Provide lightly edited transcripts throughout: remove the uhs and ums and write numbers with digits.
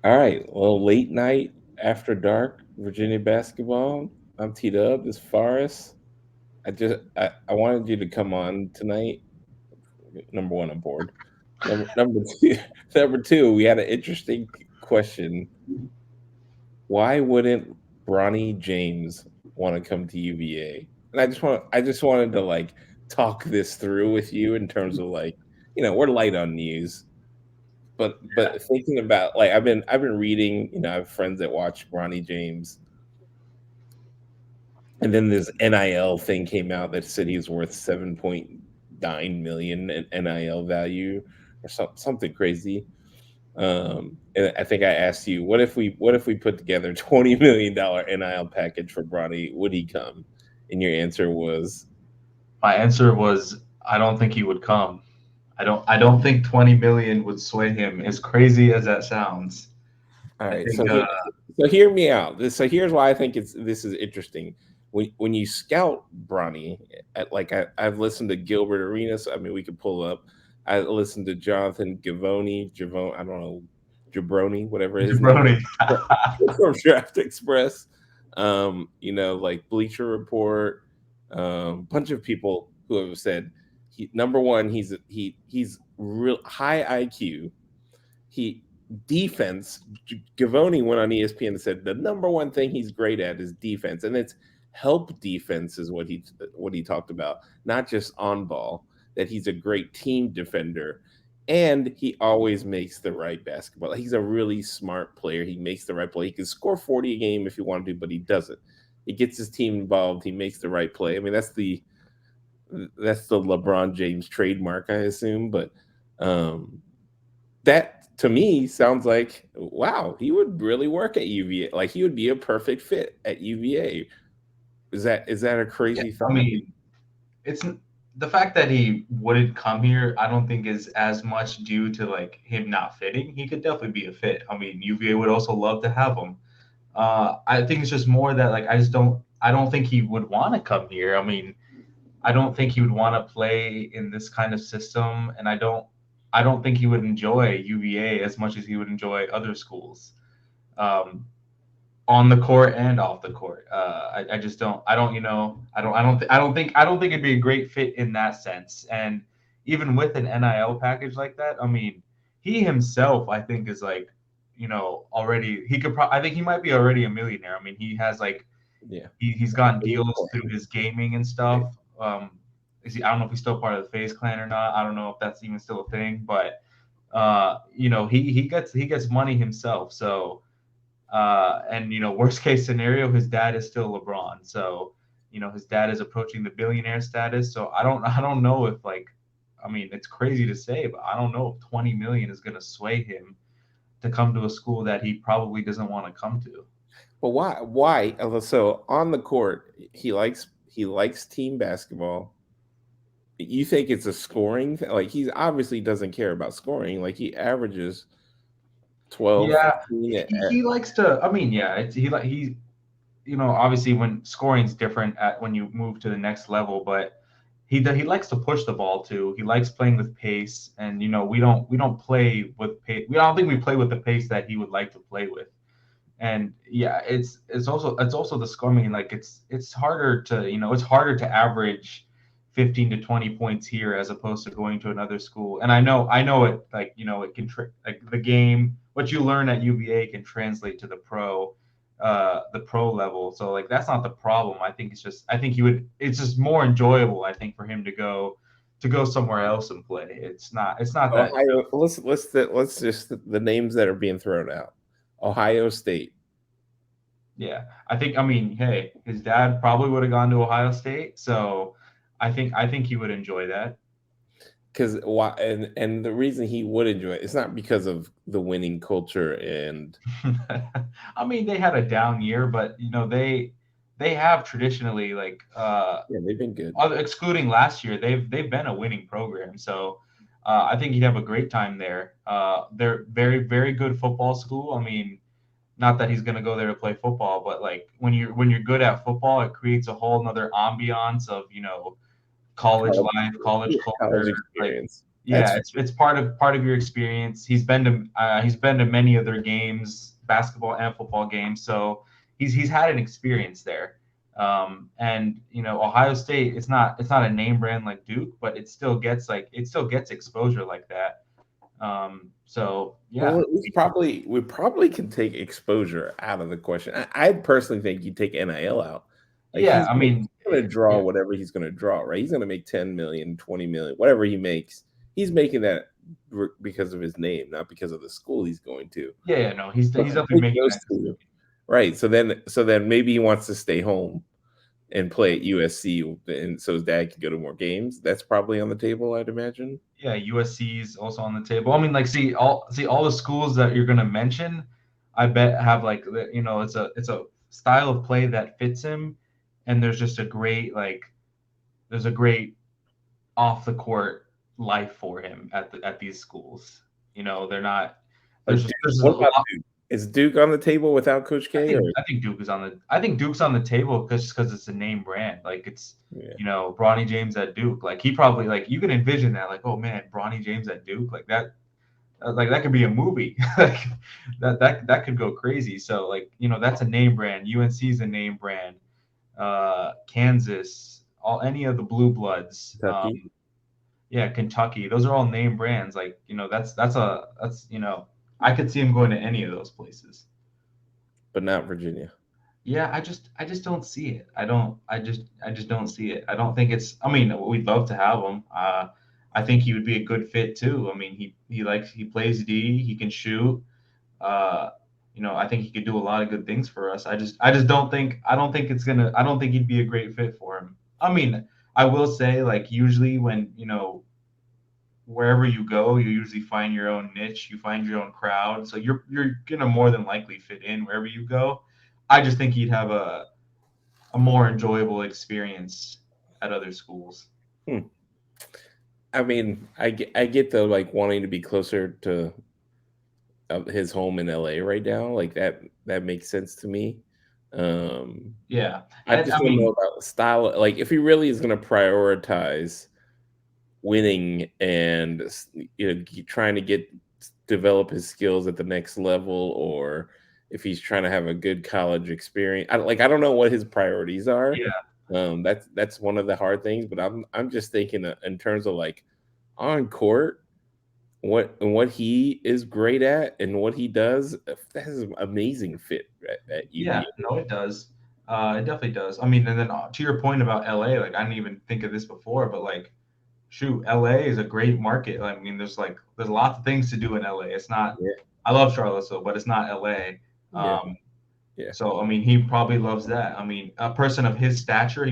All right. Well, late night after dark, Virginia basketball. I'm teed up. This Forest. I wanted you to come on tonight. Number one, I'm bored. Number two, number two, we had an interesting question. Why wouldn't Bronny James want to come to UVA? And I just wanted to like talk this through with you in terms of like, we're light on news, but thinking about like I've been reading, I have friends that watch Bronny James, and then this NIL thing came out that said he was worth 7.9 million in NIL value or something crazy. And I think I asked you, what if we put together $20 million NIL package for Bronny? Would he come? And your answer was, My answer was I don't think he would come. I don't think 20 million would sway him. As crazy as that sounds, all I right. think So hear me out. So here's why I think this is interesting. When you scout Bronny, I've listened to Gilbert Arenas. I mean, we could pull up. I listened to Jonathan Javon. I don't know, Jabroni, whatever his name Jabroni. is, from Draft Express. Like Bleacher Report. Bunch of people who have said number one, he's real high IQ. He defense. Gavoni went on ESPN and said the number one thing he's great at is defense, and it's help defense is what he talked about, not just on ball. That he's a great team defender, and he always makes the right basketball. He's a really smart player. He makes the right play. He can score 40 a game if you want to, but he doesn't. He gets his team involved. He makes the right play. I mean, that's the LeBron James trademark, I assume, but um, that to me sounds like wow, he would really work at UVA. Like he would be a perfect fit at UVA. Is that a Yeah, crazy I thought? mean, it's the fact that he wouldn't come here. I don't think is as much due to like him not fitting. He could definitely be a fit. I mean, UVA would also love to have him. I think it's just more that like I don't think he would want to come here. I mean, I don't think he would want to play in this kind of system, and I don't think he would enjoy UVA as much as he would enjoy other schools, um, on the court and off the court. I just don't. I don't. You know. I don't. I don't. I don't think. I don't think it'd be a great fit in that sense. And even with an NIL package like that, I mean, he himself, I think, is like, already he could. I think he might be already a millionaire. I mean, he has like Yeah. he's gotten deals through his gaming and stuff. I don't know if he's still part of the Phase Clan or not. I don't know if that's even still a thing, but he gets money himself. So and worst case scenario, his dad is still LeBron. So his dad is approaching the billionaire status. So I don't know if like, I mean, it's crazy to say, but I don't know if 20 million is going to sway him to come to a school that he probably doesn't want to come to. But why so on the court he likes team basketball. You think it's a scoring like he obviously doesn't care about scoring, like he averages 12 Yeah, 15 he likes to. I mean, yeah, he obviously when scoring's different at when you move to the next level, but he likes to push the ball too. He likes playing with pace, and we don't play with pace. We don't think we play with the pace that he would like to play with. And yeah, it's also the score. I mean, like it's harder to average 15 to 20 points here as opposed to going to another school. And I know it, like it can like the game, what you learn at UVA can translate to the pro level. So like that's not the problem. I think it's just more enjoyable, I think, for him to go somewhere else and play. It's not that. Ohio. Let's just the names that are being thrown out. Ohio State. Yeah, I mean, hey, his dad probably would have gone to Ohio State, so I think he would enjoy that. Because why? And the reason he would enjoy it's not because of the winning culture and I mean, they had a down year, but they have traditionally, like, yeah, they've been good. excluding last year, they've been a winning program. So I think he'd have a great time there. They're very very good football school. I mean, not that he's gonna go there to play football, but like when you're good at football, it creates a whole nother ambiance of college College, life, college college culture. Like experience. Yeah, That's it's part of your experience. He's been to many of their games, basketball and football games, so he's had an experience there. And Ohio State, it's not a name brand like Duke, but it still gets exposure like that. So well, yeah, we probably can take exposure out of the question. I personally think you take NIL out. Like yeah. I mean, he's gonna draw yeah, whatever he's gonna draw, right? He's gonna make 10 million, 20 million, whatever he makes. He's making that because of his name, not because of the school he's going to. yeah, yeah. No, he's So definitely take making those that two, decision. right? So then maybe he wants to stay home and play at USC, and so his dad can go to more games. That's probably on the table, I'd imagine. Yeah, USC's also on the table. I mean, like, see all the schools that you're gonna mention, I bet have like it's a style of play that fits him, and there's a great off the court life for him at these schools. They're not Like there's Duke. a What about lot. Duke? Is Duke on the table without Coach I K? Or think I think Duke's on the table because it's a name brand. Like it's yeah, Bronny James at Duke. Like he probably like you can envision that like oh man Bronny James at Duke like that could be a movie. Like that could go crazy. So like that's a name brand. UNC's a name brand. Kansas, all any of the blue bloods. Kentucky, Yeah, Kentucky. Those are all name brands. Like that's I could see him going to any of those places. but not Virginia. Yeah, I just don't see it. I just don't see it. I don't think it's. I mean, we'd love to have him. I think he would be a good fit too. I mean, he plays D. He can shoot. Uh, I think he could do a lot of good things for us. I just don't think he'd be a great fit for him. I mean, I will say like usually when wherever you go, you usually find your own niche, you find your own crowd. So you're gonna more than likely fit in wherever you go. I just think he'd have a more enjoyable experience at other schools. Hmm. I mean, I get the like wanting to be closer to his home in LA right now. Like that makes sense to me. Um, Yeah, I and just I don't know mean, about the style. Like if he really is going to prioritize winning and trying to develop his skills at the next level, or if he's trying to have a good college experience. I don't know what his priorities are. yeah, That's one of the hard things, but I'm just thinking in terms of like on court, what he is great at and what he does. That is an amazing fit at yeah, UVA. no, it does. It definitely does. I mean, and then to your point about LA, like I didn't even think of this before, but like shoot, LA is a great market. I mean, there's lots of things to do in LA. It's not. Yeah, I love Charlottesville, but it's not LA. yeah, Um, yeah. So I mean, he probably loves that. I mean, a person of his stature,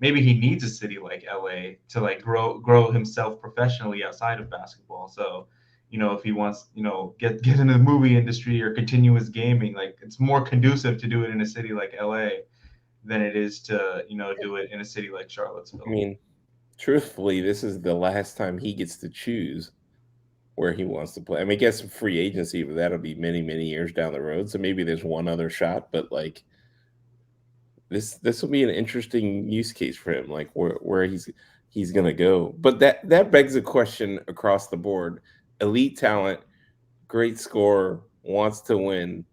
maybe he needs a city like LA to like grow himself professionally outside of basketball. So, if he wants, get into the movie industry or continue his gaming, like it's more conducive to do it in a city like LA than it is to, do it in a city like I Charlottesville. mean, truthfully, this is the last time he gets to choose where he wants to play. I mean, I guess free agency, but that'll be many, many years down the road. So maybe there's one other shot, but like this will be an interesting use case for him, like where he's gonna go. But that begs a question across the board: elite talent, great scorer, wants to win,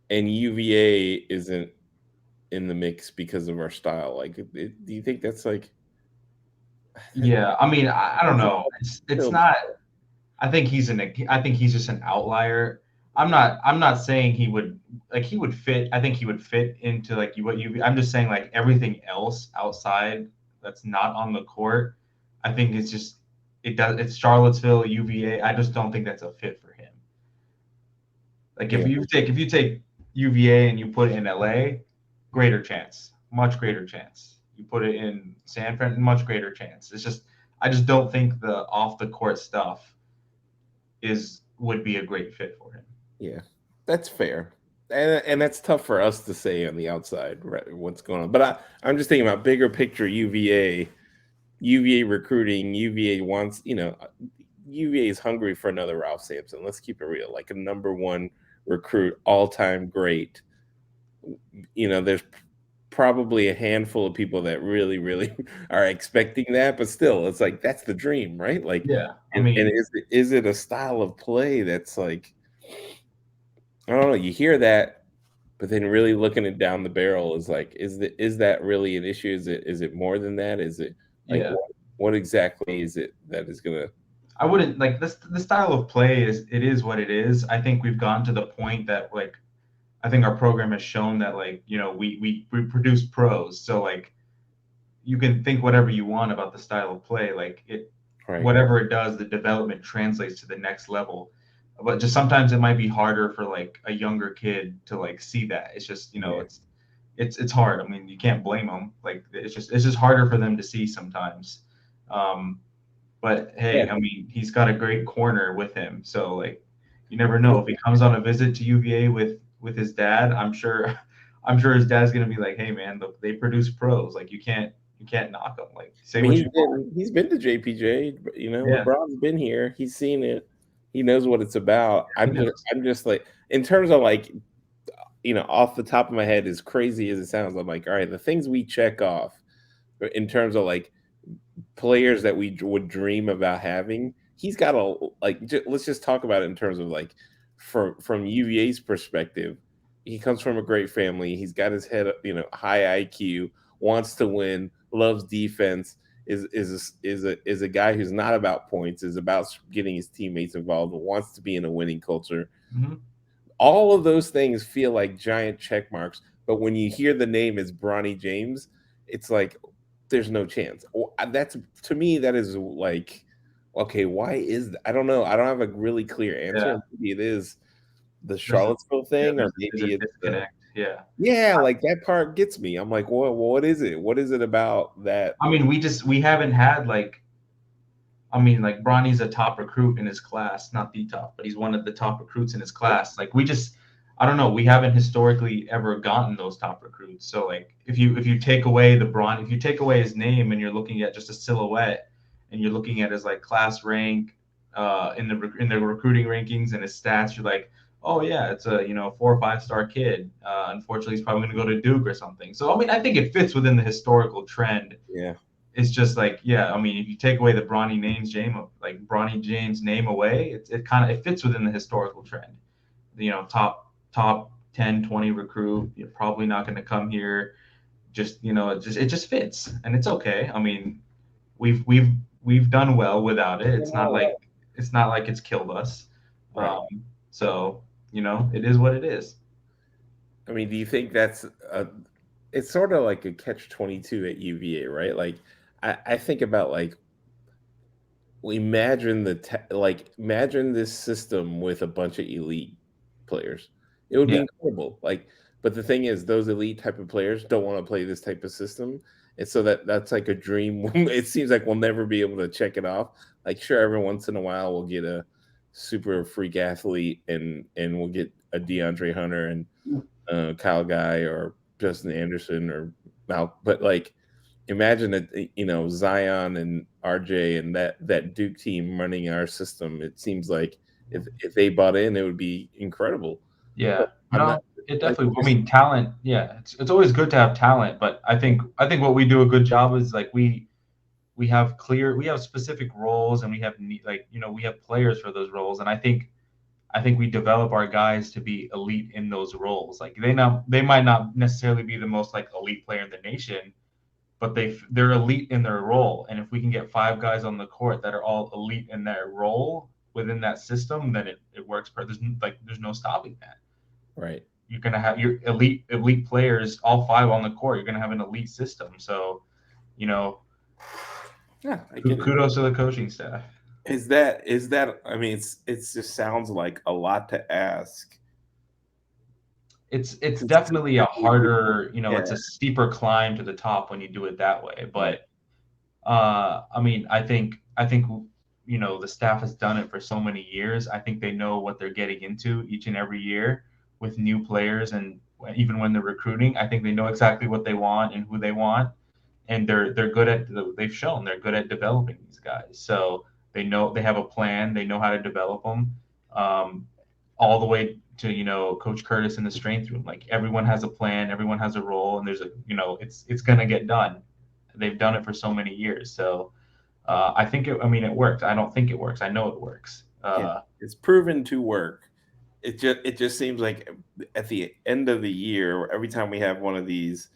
and UVA isn't in the mix because of our style. Like, do you think that's like that, Yeah, I mean, I don't that's a know. tough It's pill to not. swallow? I think he's just an outlier. I'm not saying he would fit. I think he would fit into like what you. I'm just saying like everything else outside that's not on the court. I think it's Charlottesville, UVA. I just don't think that's a fit for him. Like if Yeah, you take UVA and you put it in LA, greater chance, much greater chance. You put it in San Fran, much greater chance. I just don't think the off the court stuff is would be a great fit for him. yeah, that's fair. And that's tough for us to say on the outside, right? What's going on? But I'm just thinking about bigger picture UVA, UVA recruiting. UVA wants, UVA is hungry for another Ralph Sampson. Let's keep it real, like a number one recruit, all time great. There's probably a handful of people that really, really are expecting that, but still, it's like that's the dream, right? Like, Yeah, I and mean, is it a style of play that's like I don't know, you hear that, but then really looking it down the barrel is like, is that really an issue? Is it more than that? Is it like yeah. what exactly is it that is gonna I wouldn't like this. The style of play is it is what it is. I think we've gotten to the point that like I think our program has shown that like we produce pros. So like you can think whatever you want about the style of play. Like it, right? whatever it does, the development translates to the next level. But just sometimes it might be harder for like a younger kid to like see that. It's just Yeah. it's hard. I mean, you can't blame them. Like it's just harder for them to see sometimes. Um, but Yeah. hey, I mean, he's got a great corner with him. So like, you never know if he comes on a visit to UVA with his dad. I'm sure, I'm sure his dad's gonna be like, hey man, look, they produce pros. Like you can't knock them. Like I say mean, what you want. he's been to JPJ, Yeah, LeBron's been here. He's seen it. He knows what it's about. he knows. I'm just like in terms of like, off the top of my head, as crazy as it sounds, I'm like, all right, the things we check off in terms of like players that we would dream about having. He's got a like. Let's just talk about it in terms of like, from UVA's perspective. He comes from a great family. He's got his head, high IQ, wants to win, loves defense. Is a guy who's not about points. Is about getting his teammates involved. Wants to be in a winning culture. Hmm. All of those things feel like giant check marks. But when you hear the name is Bronny James, it's like there's no chance. That's to me that is like okay, why is that? I don't know. I don't have a really clear Yeah, answer. Maybe it is the there's a Charlottesville thing, or there's a maybe it's the disconnect. Yeah. yeah, like that part gets me. I'm like, what is it? What is it about that? I mean, we haven't had like I mean, like Bronny's a top recruit in his class, not the top, but he's one of the top recruits in his class. Like we just, I don't know, we haven't historically ever gotten those top recruits. So like, if you take away if you take away his name and you're looking at just a silhouette, and you're looking at his like class rank, in the recruiting rankings and his stats, you're like, oh yeah, it's a 4 or 5 star kid. Unfortunately, he's probably going to go to Duke or something. So I mean, I think it fits within the historical trend. Yeah, It's just like, yeah, I mean, if you take away the Bronny James name away, it kind of it fits within the historical trend. Top 10, 20 recruit, you're probably not going to come here. Just it just fits, and it's okay. I mean, we've we've we've done well without it. It's not like it's killed us. right. Um, so it is what it is. I mean, do you think that's a? It's sort of like a catch 22 at UVA, right? Like, I think about like imagine imagine this system with a bunch of elite players. It would be Yeah, incredible. Like, but the thing is, those elite type of players don't want to play this type of system, and so that's like a dream. It seems like we'll never be able to check it off. Like, sure, every once in a while we'll get a super freak athlete, and we'll get a DeAndre Hunter and Kyle Guy or Justin Anderson or Mal, but like imagine it, Zion and RJ and that Duke team running our system. It seems like if they bought in, it would be incredible. yeah. But I'm not No, it like definitely. I just mean, talent. Yeah, it's always good to have talent, but I think what we do a good job is like we have specific roles, and we have we have players for those roles, and I think we develop our guys to be elite in those roles. Like they might not necessarily be the most like elite player in the nation, but they're elite in their role. And if we can get 5 guys on the court that are all elite in their role within that system, then it works. There's no stopping that. right. You're gonna have your elite players, all 5 on the court. You're gonna have an elite system. So you know, Yeah, I get it. kudos to the coaching staff. Is that? I mean, it's just sounds like a lot to ask. It's definitely a Considering, harder, yeah, it's a steeper climb to the top when you do it that way. right, But I mean, I think the staff has done it for so many years. I think they know what they're getting into each and every year with new players, and even when they're recruiting, I think they know exactly what they want and who they want, and they're good at they've shown they're good at developing these guys. So they know they have a plan. They know how to develop them, all the way. Coach Curtis in the strength room. Like everyone has a plan, everyone has a role, and there's a it's gonna get done. They've done it for so many years, so I think it. I mean, it works. I don't think it works. I know it works. Yeah, it's proven to work. It just seems like at the end of the year, every time we have one of these,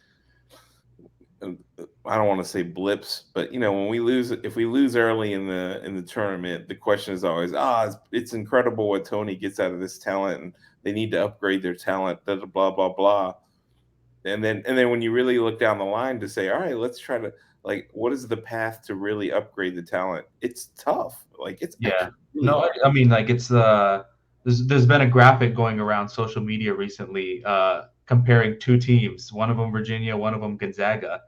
I don't want to say blips, but when we lose, if we lose early in the tournament, the question is always, it's incredible what Tony gets out of this talent, and they need to upgrade their talent, blah blah blah blah. And then when you really look down the line to say, all right, let's try to, like, what is the path to really upgrade the talent? It's tough. Like, it's Yeah. actually really No, hard. I mean, like it's there's been a graphic going around social media recently comparing two teams, one of them Virginia, one of them Gonzaga.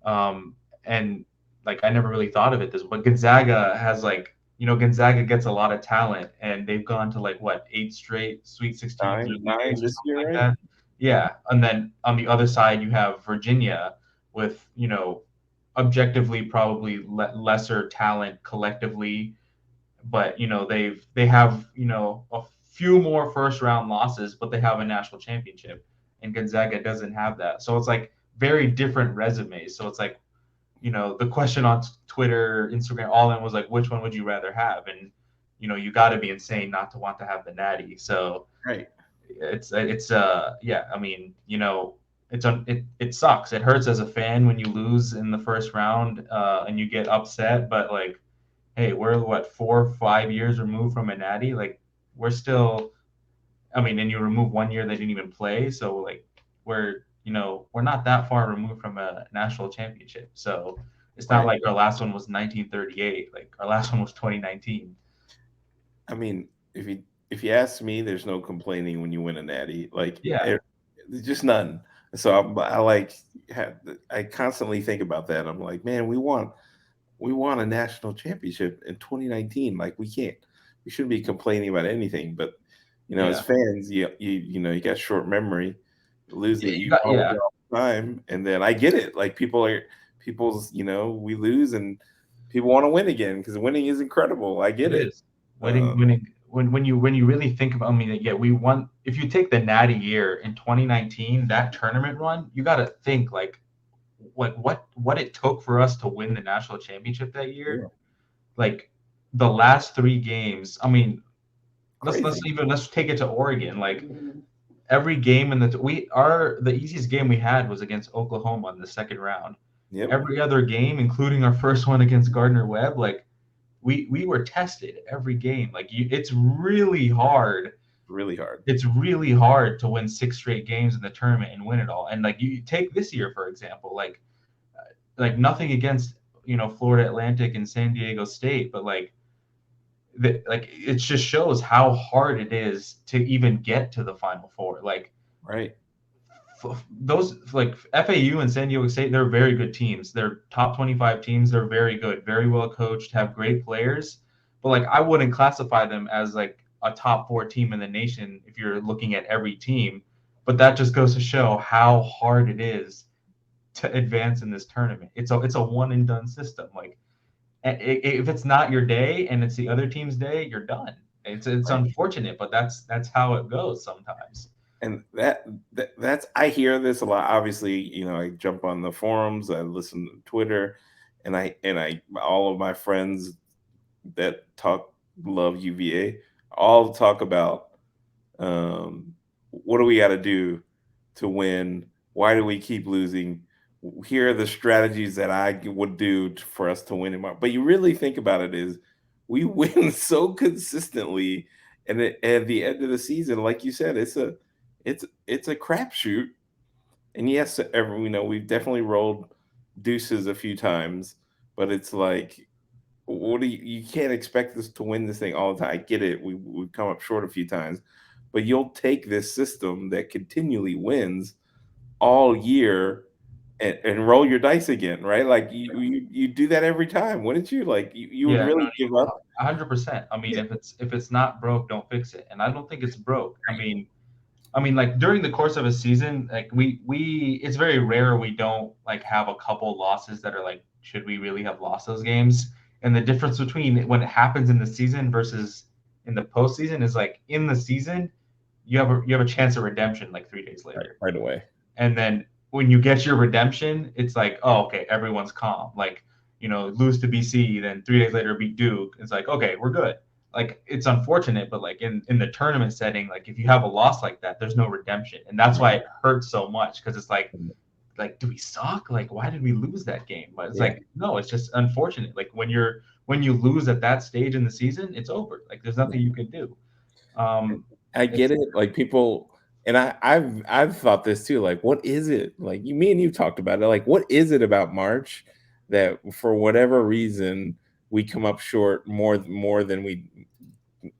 And like I never really thought of it this, but Gonzaga has like Gonzaga gets a lot of talent, and they've gone to like what 8 straight Sweet 16s or Nine, nine years or this something year, like right? that. Yeah, and then on the other side you have Virginia with objectively probably lesser talent collectively, but they have a few more first round losses, but they have a national championship, and Gonzaga doesn't have that. So it's like very different resumes. So it's like the question on Twitter, Instagram, all in was like, which one would you rather have? And you got to be insane not to want to have the Natty. So Right, it's yeah. I mean it sucks. It hurts as a fan when you lose in the first round and you get upset, but like hey, we're what 4 or 5 years removed from a natty. Like we're still. I mean, and you remove 1 year they didn't even play, so like we're not that far removed from a national championship. So it's not right. like our last one was 1938. Like our last one was 2019. I mean, if you ask me, there's no complaining when you win a natty. Like, Yeah, there's just none. So I like I constantly think about that. I'm like, man, we won a national championship in 2019. Like, we shouldn't be complaining about anything. But as yeah, fans, you got short memory. Losing, you you got all yeah. the time, and then I get it. Like, we lose, and people want to win again because winning is incredible. I get It it. is Uh, winning when you really think about. I mean, yeah, we won. If you take the natty year in 2019, that tournament run, you got to think like what it took for us to win the national championship that year. yeah, Like the last 3 games. I mean, let's crazy. even let's take it to Oregon. Like every game in the easiest game we had was against Oklahoma in the second round. Yep, Every other game, including our first one against Gardner Webb, like we were tested every game. Like it's really hard. really hard. It's really hard to win 6 straight games in the tournament and win it all. And like you take this year for example, like nothing against Florida Atlantic and San Diego State, but like it just shows how hard it is to even get to the Final Four. Like Right, those like FAU and San Diego State, they're very good teams. They're top 25 teams. They're very good, very well coached, have great players. But like I wouldn't classify them as like a top 4 team in the nation if you're looking at every team. But that just goes to show how hard it is to advance in this tournament. It's a one and done system. Like if it's not your day and it's the other team's day, you're done. It's right. unfortunate, but that's how it goes sometimes. And that's, I hear this a lot. Obviously, I jump on the forums, I listen to Twitter, and I all of my friends that talk love UVA all talk about, what do we got to do to win? Why do we keep losing? Here are the strategies that I would do for us to win. But you really think about it, is we win so consistently, and at the end of the season, like you said, it's a crapshoot. And yes, we've definitely rolled deuces a few times, but it's like, what do you can't expect us to win this thing all the time. I get it. We've come up short a few times, but you'll take this system that continually wins all year, and roll your dice again, right? Like, you do that every time, wouldn't you? Like, you would Yeah, really give up. 100%. I mean, Yeah, if it's not broke, don't fix it. And I don't think it's broke. I mean, like during the course of a season, like we it's very rare we don't like have a couple losses that are like, should we really have lost those games? And the difference between when it happens in the season versus in the postseason is like in the season, you have a chance of redemption like 3 days Right, later. right away. And then when you get your redemption, it's like, oh, okay, everyone's calm. Like, lose to BC, then 3 days later beat Duke. It's like, okay, we're good. Like, it's unfortunate, but like in the tournament setting, like if you have a loss like that, there's no redemption, and that's Right. why it hurts so much because it's like, do we suck? Like, why did we lose that game? But it's Yeah. like, no, it's just unfortunate. Like when you lose at that stage in the season, it's over. Like there's nothing you can do. I get It's it. Like people, and I've thought this too. Like, what is it? Like me and you talked about it. Like, what is it about March that for whatever reason we come up short more than we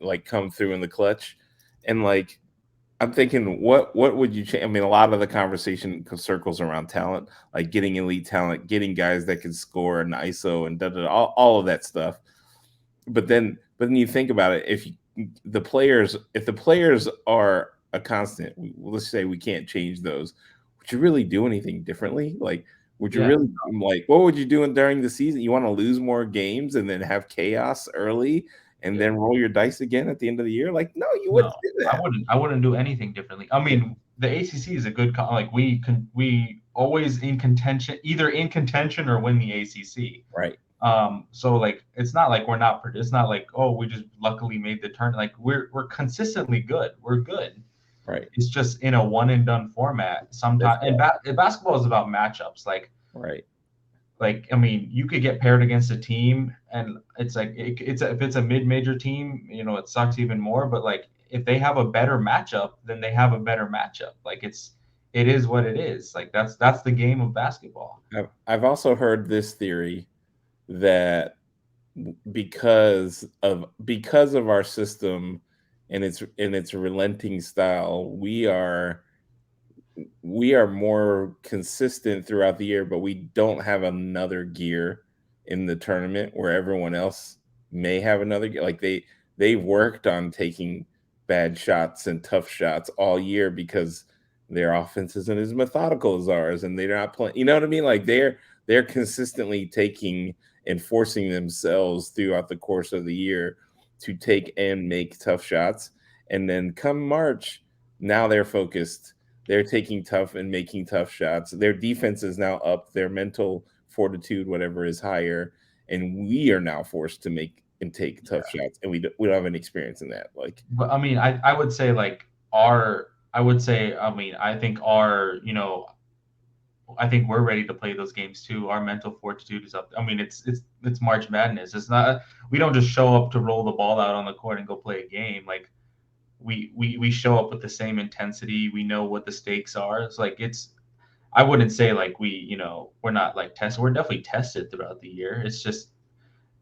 like come through in the clutch? And like I'm thinking, what would you change? I mean, a lot of the conversation circles around talent, like getting elite talent, getting guys that can score and ISO and all of that stuff. But then you think about it, if the players are a constant, let's say we can't change those, would you really do anything differently? Like, would you Yeah, really like what would you do during the season? You want to lose more games and then have chaos early and yeah. then roll your dice again at the end of the year? Like, no, you No, wouldn't do I that. wouldn't. I wouldn't do anything differently. I Yeah, mean, the ACC is a good like we always in contention, either in contention or win the ACC. right, So like it's not like we're not. It's not like, oh, we just luckily made the turn. Like we're consistently good. We're good. right. It's just in a one and done format. That's Sometimes, and right, basketball is about matchups. right, Like I mean, you could get paired against a team, and it's like if it's a mid-major team, it sucks even more. But like if they have a better matchup, then they have a better matchup. Like it is what it is. Like that's the game of basketball. I've also heard this theory that because of our system and its relenting style, we are more consistent throughout the year, but we don't have another gear in the tournament where everyone else may have another gear. Like they've worked on taking bad shots and tough shots all year because their offense isn't as methodical as ours, and they're not playing. You know what I mean? Like they're consistently taking and forcing themselves throughout the course of the year to take and make tough shots, and then come March, now they're focused, they're taking tough and making tough shots. Their defense is now up. Their mental fortitude, whatever, is higher, and we are now forced to make and take tough Yeah. shots, and we don't have any experience in that. Like, But I mean, I would say like our I would say I mean I think our I think we're ready to play those games too. Our mental fortitude is up. I mean, it's March Madness. It's not we don't just show up to roll the ball out on the court and go play a game. Like we show up with the same intensity. We know what the stakes are. It's like it's I wouldn't say like we're not like tested. We're definitely tested throughout the year. It's just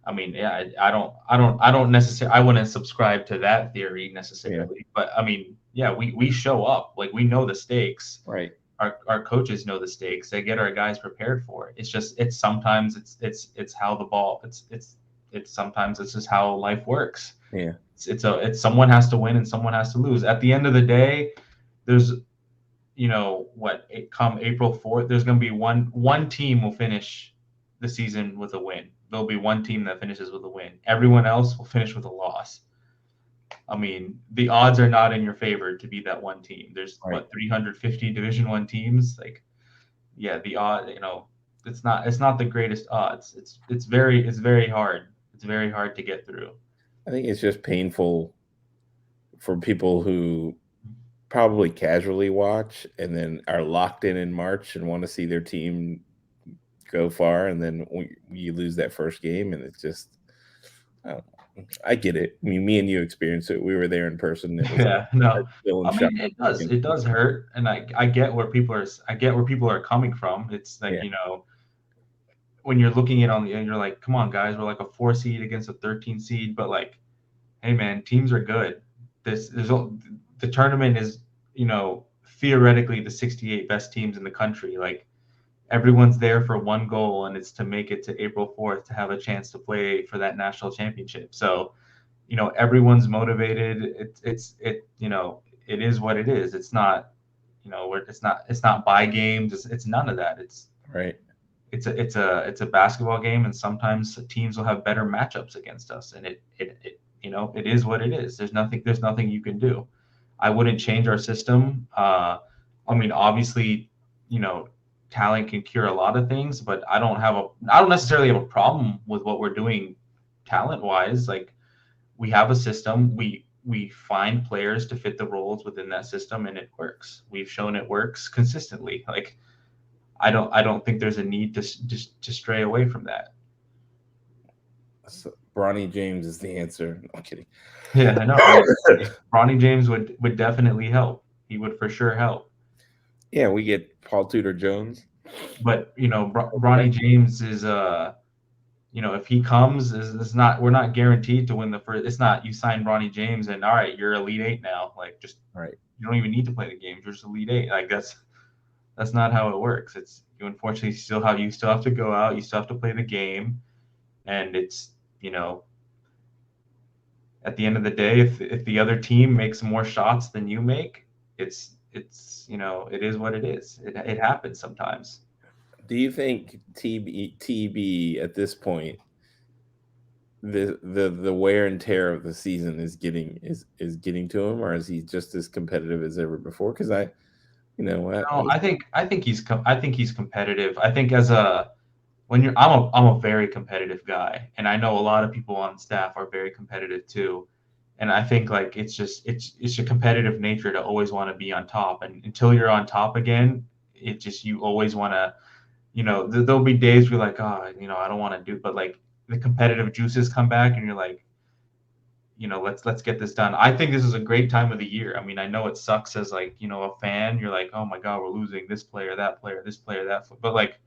I mean, yeah, I don't necessarily I wouldn't subscribe to that theory yeah, necessarily. But I mean, yeah, we show up. Like we know the stakes. right, Our coaches know the stakes. They get our guys prepared for it. It's just it's sometimes it's how the ball it's sometimes it's just how life works. yeah, It's someone has to win and someone has to lose. At the end of the day, there's what it come April 4th, there's going to be one team will finish the season with a win. There'll be one team that finishes with a win. Everyone else will finish with a loss. I mean, the odds are not in your favor to be that one team. There's right. what 350 Division 1 teams. Like, yeah, the odd, it's not the greatest odds. It's very hard. It's very hard to get through. I think it's just painful for people who probably casually watch and then are locked in March and want to see their team go far, and then you lose that first game, and it's just I don't know. I get it. I mean, me and you experienced it. We were there in person. It was Yeah, a no. still in I shock. mean, it does hurt, and I get where people are coming from. It's like, Yeah, when you're looking at on the end, you're like, come on, guys, we're like a 4 seed against a 13 seed, but like, hey, man, teams are good. The tournament is, theoretically the 68 best teams in the country. Like, everyone's there for one goal, and it's to make it to April 4th to have a chance to play for that national championship. So, everyone's motivated. It is what it is. It's not, it's not by games. It's none of that. right. It's a basketball game, and sometimes teams will have better matchups against us, and it is what it is. There's nothing you can do. I wouldn't change our system. I mean, obviously, you know, talent can cure a lot of things, but I don't necessarily have a problem with what we're doing talent wise. Like we have a system, we find players to fit the roles within that system, and it works. We've shown it works consistently. Like I don't think there's a need to just to stray away from that. So, Bronny James is the answer. No, I'm kidding. Yeah, I know. Bronny James would definitely help. He would for sure help. Yeah, we get Paul Tudor Jones. But you know, Bronny James is you know, if he comes, is not we're not guaranteed to win the first. It's not you sign Bronny James and all right, you're Elite Eight now. Like just Right. you don't even need to play the games. You're just Elite Eight. Like that's not how it works. It's you unfortunately you still have to go out. You still have to play the game, and it's you know at the end of the day, if the other team makes more shots than you make, it's you know it is what it is. It happens sometimes. Do you think TB at this point, the wear and tear of the season is getting to him, or is he just as competitive as ever before? Because No, I think he's competitive. I think as a when you're I'm a very competitive guy, and I know a lot of people on staff are very competitive too. And I think like it's a competitive nature to always want to be on top, and until you're on top again, it just you always want to you know there'll be days where you're like oh you know I don't want to do, but like the competitive juices come back, and you're like you know let's get this done. I think this is a great time of the year. I mean I know it sucks as like you know a fan, you're like oh my god we're losing this player that player this player that, but like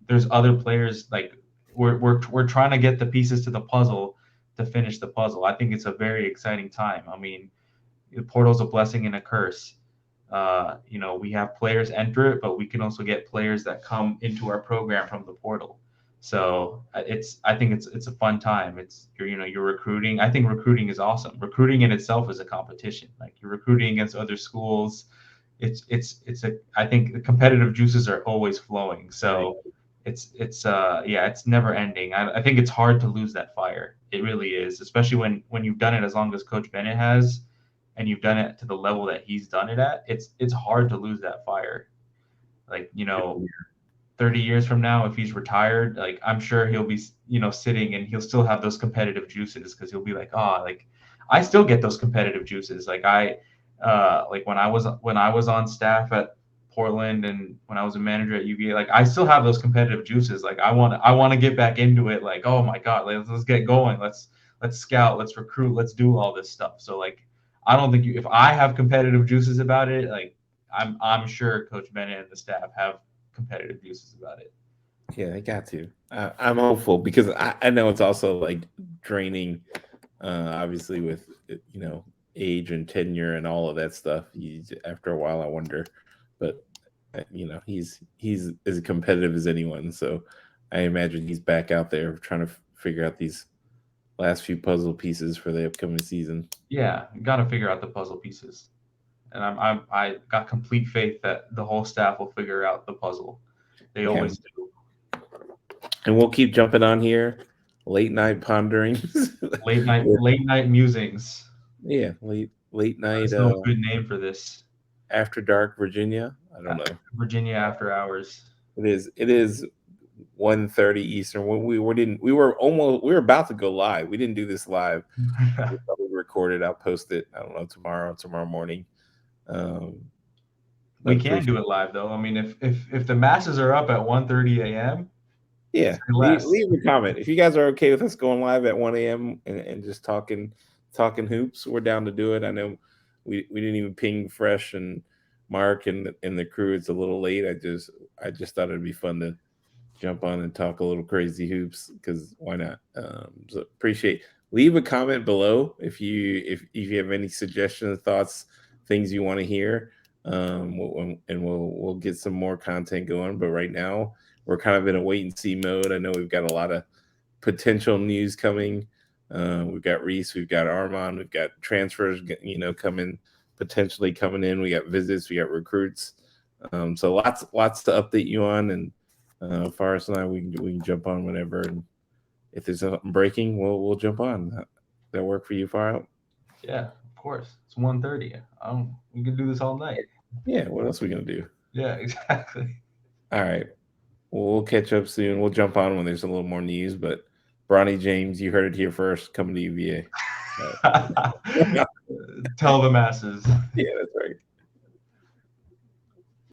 there's other players like we're trying to get the pieces to the puzzle to finish the puzzle. I think it's a very exciting time. I mean, the portal's a blessing and a curse. You know, we have players enter it, but we can also get players that come into our program from the portal. So I think it's a fun time. It's you're you know you're recruiting. I think recruiting is awesome. Recruiting in itself is a competition. Like you're recruiting against other schools. It's a I think the competitive juices are always flowing. right? So yeah it's never ending. I think it's hard to lose that fire. It really is, especially when you've done it as long as Coach Bennett has and you've done it to the level that he's done it at, it's hard to lose that fire. Like, you know, 30 years from now, if he's retired, like I'm sure he'll be, you know, sitting and he'll still have those competitive juices because he'll be like, oh, like I still get those competitive juices. Like when I was on staff at Portland and when I was a manager at UVA, like I still have those competitive juices. Like I want to get back into it. Like, oh my God, let's get going. Let's scout, let's recruit, let's do all this stuff. So like, I don't think if I have competitive juices about it, like I'm sure Coach Bennett and the staff have competitive juices about it. Yeah, I got to. I'm hopeful because I know it's also like draining. Obviously, with age and tenure and all of that stuff. After a while, I wonder, but he's as competitive as anyone. So I imagine he's back out there trying to figure out these last few puzzle pieces for the upcoming season. Yeah, you got to figure out the puzzle pieces, and I got complete faith that the whole staff will figure out the puzzle. They Yeah, always do. and we'll keep jumping on here, late night ponderings. Late night musings. Yeah, late night There's no good name for this. after dark Virginia. I don't know. Virginia after hours. It is 1:30 Eastern. When we were about to go live. We didn't do this live. We probably recorded. I'll post it. I don't know, tomorrow morning. Um, but We can do appreciate it live though. I mean, if the masses are up at 1:30 a.m., Yeah, say less. leave a comment if you guys are okay with us going live at 1 a.m. and just talking hoops. We're down to do it. I know we didn't even ping Fresh and Mark and the crew. It's a little late. I just thought it'd be fun to jump on and talk a little crazy hoops because why not? So appreciate. Leave a comment below if you have any suggestions, thoughts, things you want to hear, and we'll get some more content going. But right now we're kind of in a wait and see mode. I know we've got a lot of potential news coming. We've got Reese, we've got Armand, we've got transfers, potentially coming in. We got visits, we got recruits. So lots to update you on, and Forrest and I, we can jump on whenever, and if there's something breaking, we'll jump on. That work for you, Far Out? Yeah, course. It's 1:30. We can do this all night. Yeah, what else are we gonna do? Yeah, exactly. All right. Well, we'll catch up soon. We'll jump on when there's a little more news. But Bronny James, you heard it here first. Coming to UVA. All right. Tell the masses. Yeah, that's right.